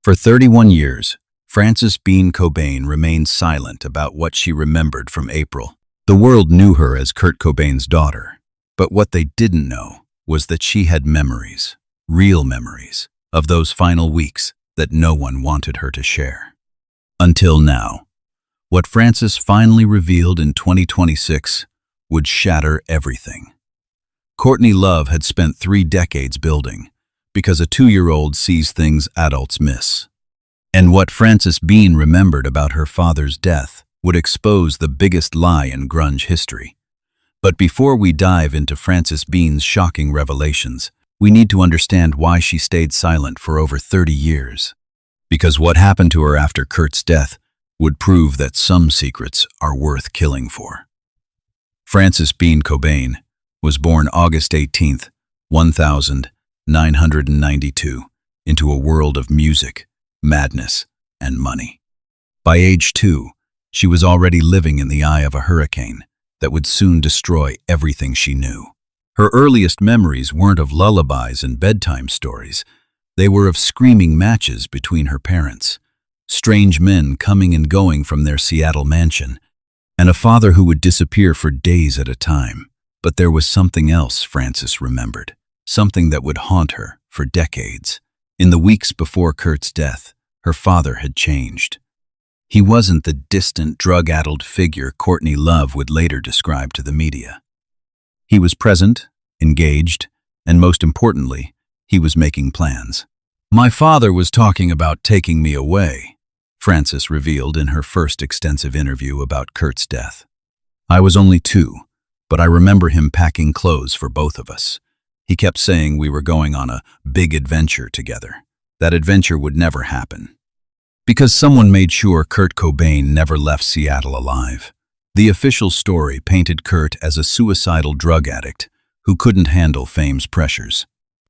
For 31 years, Frances Bean Cobain remained silent about what she remembered from April. The world knew her as Kurt Cobain's daughter, but what they didn't know was that she had memories, real memories, of those final weeks that no one wanted her to share. Until now, what Frances finally revealed in 2026 would shatter everything. Courtney Love had spent 3 decades building, because a 2-year-old sees things adults miss. And what Frances Bean remembered about her father's death would expose the biggest lie in grunge history. But before we dive into Frances Bean's shocking revelations, we need to understand why she stayed silent for over 30 years. Because what happened to her after Kurt's death would prove that some secrets are worth killing for. Frances Bean Cobain was born August 18, 1992, into a world of music, madness, and money. By age 2, she was already living in the eye of a hurricane that would soon destroy everything she knew. Her earliest memories weren't of lullabies and bedtime stories. They were of screaming matches between her parents, strange men coming and going from their Seattle mansion, and a father who would disappear for days at a time. But there was something else Frances remembered, something that would haunt her for decades. In the weeks before Kurt's death, her father had changed. He wasn't the distant, drug-addled figure Courtney Love would later describe to the media. He was present, engaged, and most importantly, he was making plans. "My father was talking about taking me away," Frances revealed in her first extensive interview about Kurt's death. "I was only 2, but I remember him packing clothes for both of us. He kept saying we were going on a big adventure together. That adventure would never happen. Because someone made sure Kurt Cobain never left Seattle alive. The official story painted Kurt as a suicidal drug addict who couldn't handle fame's pressures.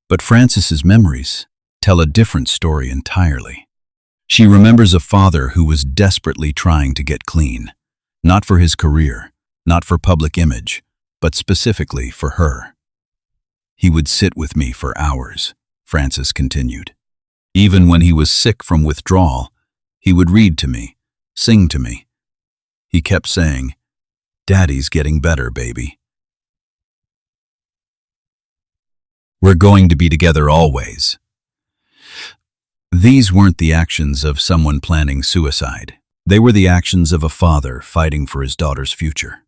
But Frances's memories tell a different story entirely. She remembers a father who was desperately trying to get clean, not for his career, not for public image, but specifically for her. "He would sit with me for hours," Frances continued. "Even when he was sick from withdrawal, he would read to me, sing to me. He kept saying, 'Daddy's getting better, baby. We're going to be together always.'" These weren't the actions of someone planning suicide. They were the actions of a father fighting for his daughter's future.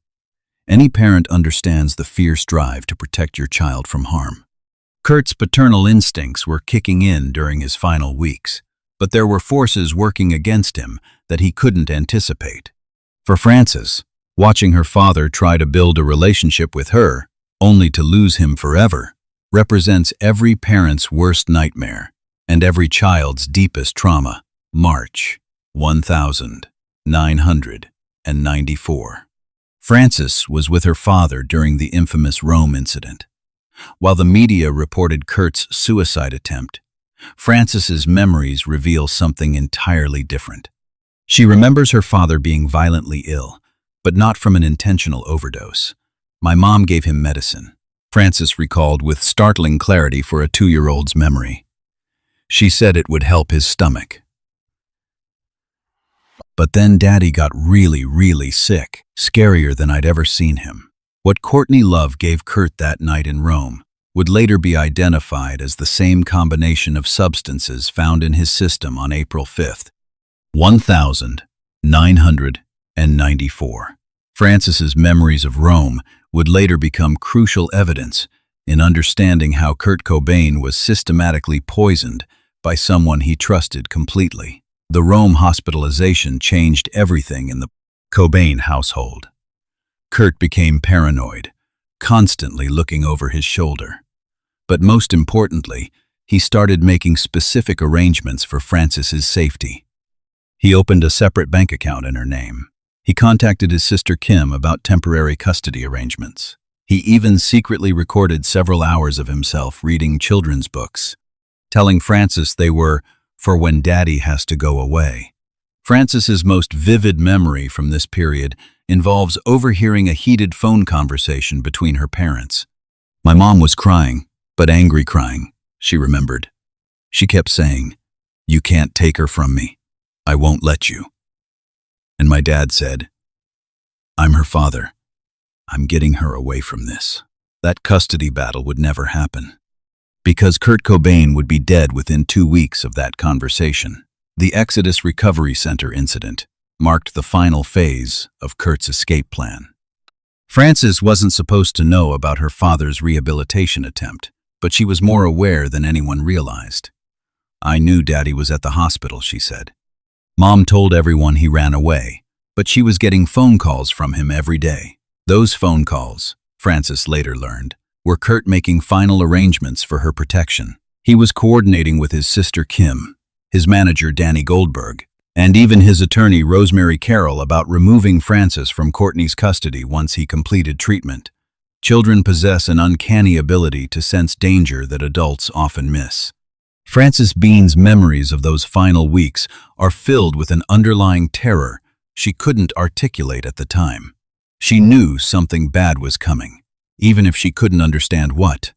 Any parent understands the fierce drive to protect your child from harm. Kurt's paternal instincts were kicking in during his final weeks, but there were forces working against him that he couldn't anticipate. For Frances, watching her father try to build a relationship with her, only to lose him forever, represents every parent's worst nightmare and every child's deepest trauma. March 1994. Frances was with her father during the infamous Rome incident. While the media reported Kurt's suicide attempt, Frances's memories reveal something entirely different. She remembers her father being violently ill, but not from an intentional overdose. "My mom gave him medicine," Frances recalled with startling clarity for a 2-year-old's memory. "She said it would help his stomach. But then Daddy got really sick, scarier than I'd ever seen him." What Courtney Love gave Kurt that night in Rome would later be identified as the same combination of substances found in his system on April 5, 1994. Frances's memories of Rome would later become crucial evidence in understanding how Kurt Cobain was systematically poisoned by someone he trusted completely. The Rome hospitalization changed everything in the Cobain household. Kurt became paranoid, constantly looking over his shoulder. But most importantly, he started making specific arrangements for Frances's safety. He opened a separate bank account in her name. He contacted his sister Kim about temporary custody arrangements. He even secretly recorded several hours of himself reading children's books, telling Frances they were for when Daddy has to go away. Frances's most vivid memory from this period involves overhearing a heated phone conversation between her parents. "My mom was crying, but angry crying," she remembered. "She kept saying, "You can't take her from me. I won't let you." And my dad said, "I'm her father. I'm getting her away from this." That custody battle would never happen, because Kurt Cobain would be dead within 2 weeks of that conversation. The Exodus Recovery Center incident marked the final phase of Kurt's escape plan. Frances wasn't supposed to know about her father's rehabilitation attempt, but she was more aware than anyone realized. "I knew Daddy was at the hospital," she said. Mom told everyone he ran away, but she was getting phone calls from him every day. Those phone calls, Frances later learned, were Kurt making final arrangements for her protection. He was coordinating with his sister Kim, his manager Danny Goldberg, and even his attorney Rosemary Carroll about removing Frances from Courtney's custody once he completed treatment. Children possess an uncanny ability to sense danger that adults often miss. Frances Bean's memories of those final weeks are filled with an underlying terror she couldn't articulate at the time. She knew something bad was coming, even if she couldn't understand what.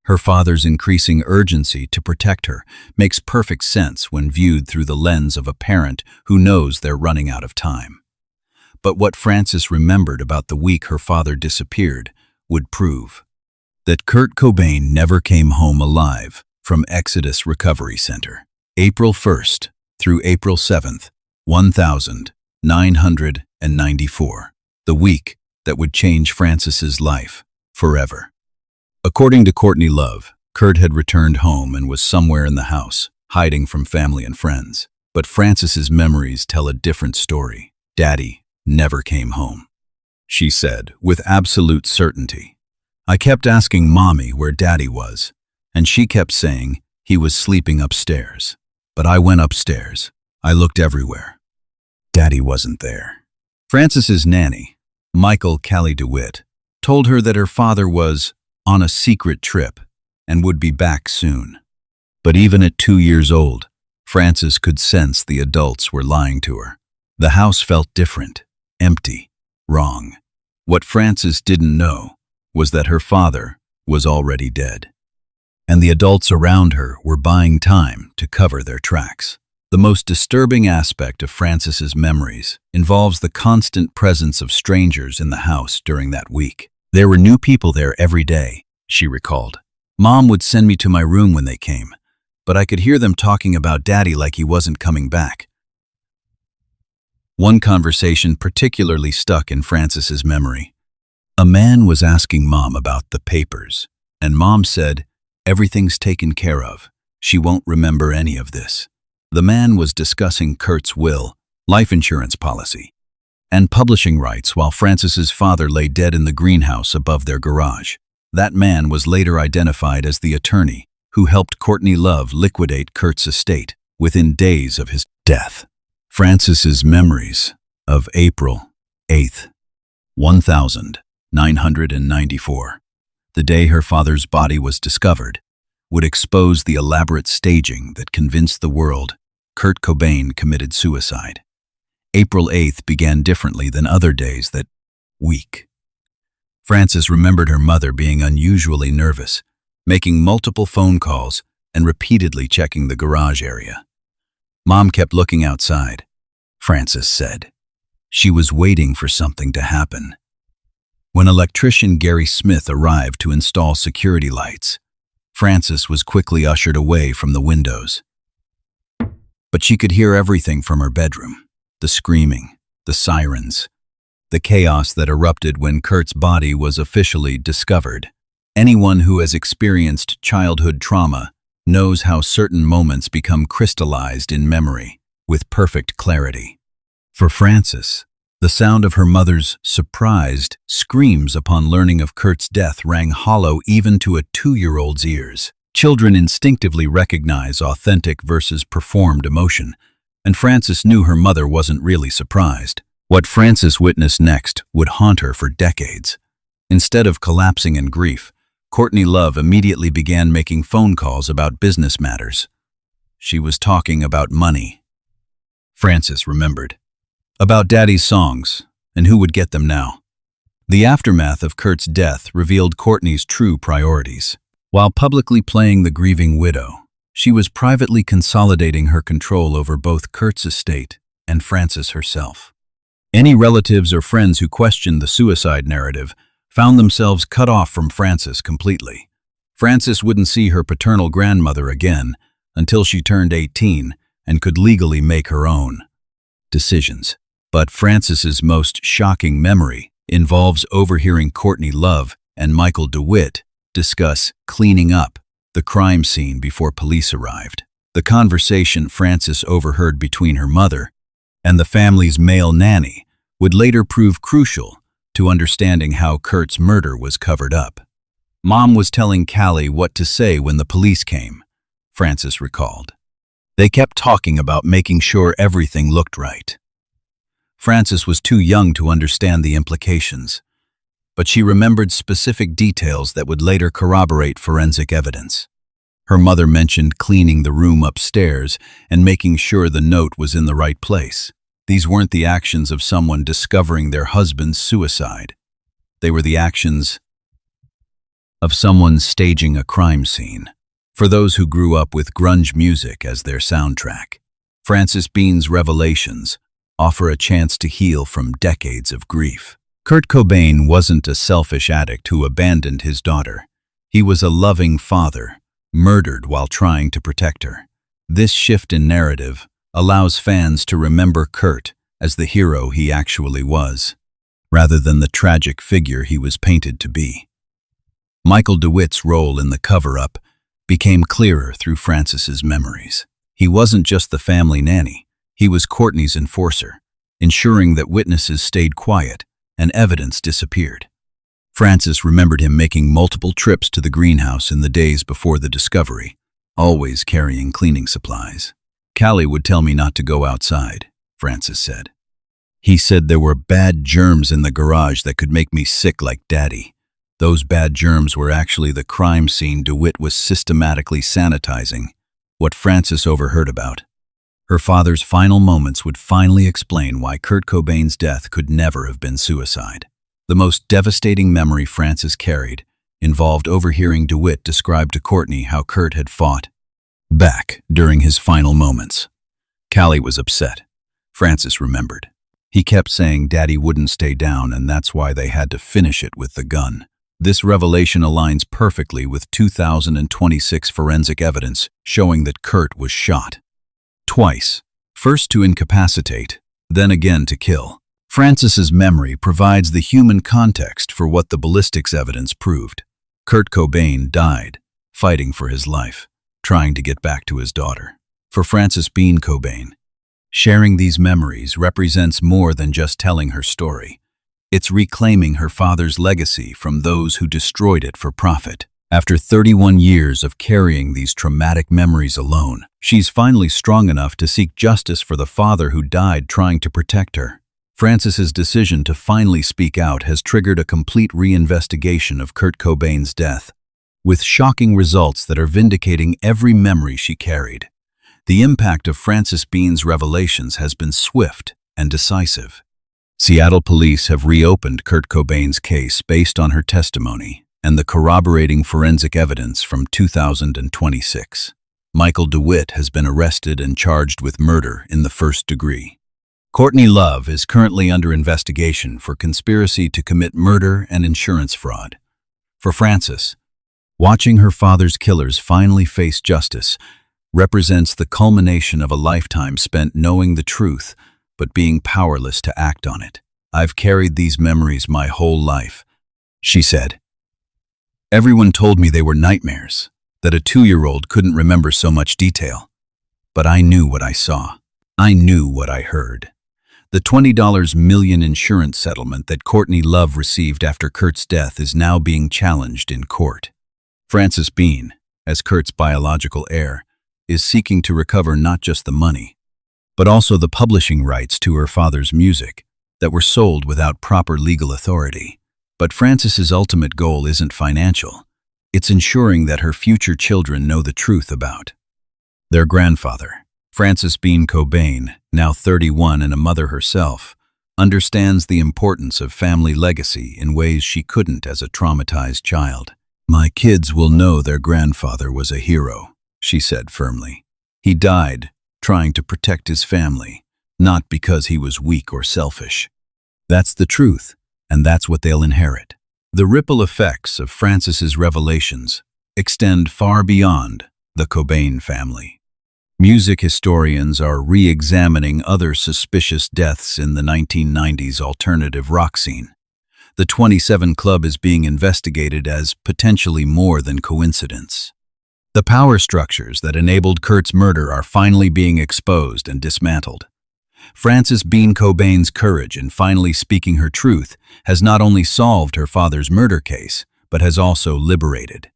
Her father's increasing urgency to protect her makes perfect sense when viewed through the lens of a parent who knows they're running out of time. But what Frances remembered about the week her father disappeared would prove that Kurt Cobain never came home alive from Exodus Recovery Center. April 1st through April 7th, 1994. The week that would change Frances's life forever. According to Courtney Love, Kurt had returned home and was somewhere in the house, hiding from family and friends. But Frances's memories tell a different story. "Daddy never came home," she said with absolute certainty. "I kept asking Mommy where Daddy was, and she kept saying he was sleeping upstairs. But I went upstairs. I looked everywhere. Daddy wasn't there." Frances's nanny, Michael DeWitt, told her that her father was on a secret trip and would be back soon. But even at 2 years old, Frances could sense the adults were lying to her. The house felt different, empty, wrong. What Frances didn't know was that her father was already dead, and the adults around her were buying time to cover their tracks. The most disturbing aspect of Frances's memories involves the constant presence of strangers in the house during that week. "There were new people there every day," she recalled. "Mom would send me to my room when they came, but I could hear them talking about Daddy like he wasn't coming back." One conversation particularly stuck in Frances's memory. A man was asking Mom about the papers, and Mom said, "Everything's taken care of. She won't remember any of this." The man was discussing Kurt's will, life insurance policy, and publishing rights while Frances's father lay dead in the greenhouse above their garage. That man was later identified as the attorney who helped Courtney Love liquidate Kurt's estate within days of his death. Frances's memories of April 8th, 1994, the day her father's body was discovered, would expose the elaborate staging that convinced the world Kurt Cobain committed suicide. April 8th began differently than other days that week. Frances remembered her mother being unusually nervous, making multiple phone calls and repeatedly checking the garage area. Mom kept looking outside, Frances said. She was waiting for something to happen. When electrician Gary Smith arrived to install security lights, Frances was quickly ushered away from the windows. But she could hear everything from her bedroom: the screaming, the sirens, the chaos that erupted when Kurt's body was officially discovered. Anyone who has experienced childhood trauma knows how certain moments become crystallized in memory with perfect clarity. For Frances, the sound of her mother's surprised screams upon learning of Kurt's death rang hollow even to a 2-year-old's ears. Children instinctively recognize authentic versus performed emotion, and Frances knew her mother wasn't really surprised. What Frances witnessed next would haunt her for decades. Instead of collapsing in grief, Courtney Love immediately began making phone calls about business matters. She was talking about money. Frances remembered. About Daddy's songs, and who would get them now. The aftermath of Kurt's death revealed Courtney's true priorities. While publicly playing the grieving widow, She was privately consolidating her control over both Kurt's estate and Frances herself. Any relatives or friends who questioned the suicide narrative found themselves cut off from Frances completely. Frances wouldn't see her paternal grandmother again until she turned 18 and could legally make her own decisions. But Frances's most shocking memory involves overhearing Courtney Love and Michael DeWitt discuss cleaning up the crime scene before police arrived. The conversation Frances overheard between her mother and the family's male nanny would later prove crucial to understanding how Kurt's murder was covered up. Mom was telling Callie what to say when the police came, Frances recalled. They kept talking about making sure everything looked right. Frances was too young to understand the implications, but she remembered specific details that would later corroborate forensic evidence. Her mother mentioned cleaning the room upstairs and making sure the note was in the right place. These weren't the actions of someone discovering their husband's suicide. They were the actions of someone staging a crime scene. For those who grew up with grunge music as their soundtrack, Frances Bean's revelations offer a chance to heal from decades of grief. Kurt Cobain wasn't a selfish addict who abandoned his daughter. He was a loving father, murdered while trying to protect her. This shift in narrative allows fans to remember Kurt as the hero he actually was, rather than the tragic figure he was painted to be. Michael DeWitt's role in the cover-up became clearer through Frances's memories. He wasn't just the family nanny, he was Courtney's enforcer, ensuring that witnesses stayed quiet and evidence disappeared. Frances remembered him making multiple trips to the greenhouse in the days before the discovery, always carrying cleaning supplies. Callie would tell me not to go outside, Frances said. He said there were bad germs in the garage that could make me sick like Daddy. Those bad germs were actually the crime scene DeWitt was systematically sanitizing, what Frances overheard about. Her father's final moments would finally explain why Kurt Cobain's death could never have been suicide. The most devastating memory Frances carried involved overhearing DeWitt describe to Courtney how Kurt had fought back during his final moments. Callie was upset. Frances remembered. He kept saying Daddy wouldn't stay down and that's why they had to finish it with the gun. This revelation aligns perfectly with 2026 forensic evidence showing that Kurt was shot. Twice, first to incapacitate, then again to kill. Frances's memory provides the human context for what the ballistics evidence proved. Kurt Cobain died, fighting for his life, trying to get back to his daughter. For Frances Bean Cobain, sharing these memories represents more than just telling her story. It's reclaiming her father's legacy from those who destroyed it for profit. After 31 years of carrying these traumatic memories alone, she's finally strong enough to seek justice for the father who died trying to protect her. Frances's decision to finally speak out has triggered a complete reinvestigation of Kurt Cobain's death, with shocking results that are vindicating every memory she carried. The impact of Frances Bean's revelations has been swift and decisive. Seattle police have reopened Kurt Cobain's case based on her testimony and the corroborating forensic evidence from 2026. Michael DeWitt has been arrested and charged with murder in the first degree. Courtney Love is currently under investigation for conspiracy to commit murder and insurance fraud. For Frances, watching her father's killers finally face justice represents the culmination of a lifetime spent knowing the truth but being powerless to act on it. I've carried these memories my whole life, she said. Everyone told me they were nightmares, that a 2-year-old couldn't remember so much detail. But I knew what I saw. I knew what I heard. The $20 million insurance settlement that Courtney Love received after Kurt's death is now being challenged in court. Frances Bean, as Kurt's biological heir, is seeking to recover not just the money, but also the publishing rights to her father's music that were sold without proper legal authority. But Frances's ultimate goal isn't financial. It's ensuring that her future children know the truth about their grandfather. Frances Bean Cobain, now 31 and a mother herself, understands the importance of family legacy in ways she couldn't as a traumatized child. My kids will know their grandfather was a hero, she said firmly. He died trying to protect his family, not because he was weak or selfish. That's the truth, and that's what they'll inherit. The ripple effects of Francis's revelations extend far beyond the Cobain family. Music historians are re-examining other suspicious deaths in the 1990s alternative rock scene. The 27 Club is being investigated as potentially more than coincidence. The power structures that enabled Kurt's murder are finally being exposed and dismantled. Frances Bean Cobain's courage in finally speaking her truth has not only solved her father's murder case, but has also liberated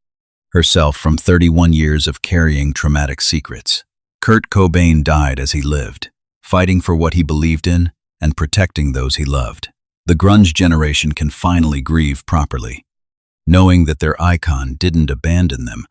herself from 31 years of carrying traumatic secrets. Kurt Cobain died as he lived, fighting for what he believed in and protecting those he loved. The grunge generation can finally grieve properly, knowing that their icon didn't abandon them,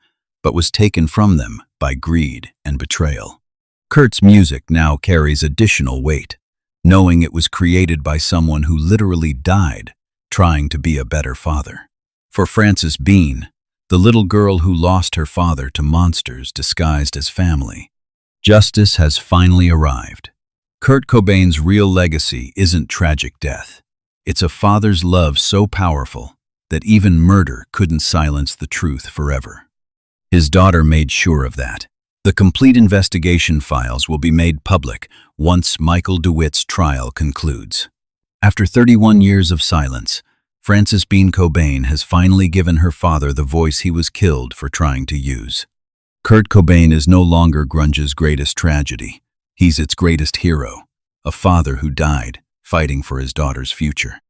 but was taken from them by greed and betrayal. Kurt's music now carries additional weight, knowing it was created by someone who literally died trying to be a better father. For Frances Bean, the little girl who lost her father to monsters disguised as family, justice has finally arrived. Kurt Cobain's real legacy isn't tragic death. It's a father's love so powerful that even murder couldn't silence the truth forever. His daughter made sure of that. The complete investigation files will be made public once Michael DeWitt's trial concludes. After 31 years of silence, Frances Bean Cobain has finally given her father the voice he was killed for trying to use. Kurt Cobain is no longer grunge's greatest tragedy. He's its greatest hero, a father who died fighting for his daughter's future.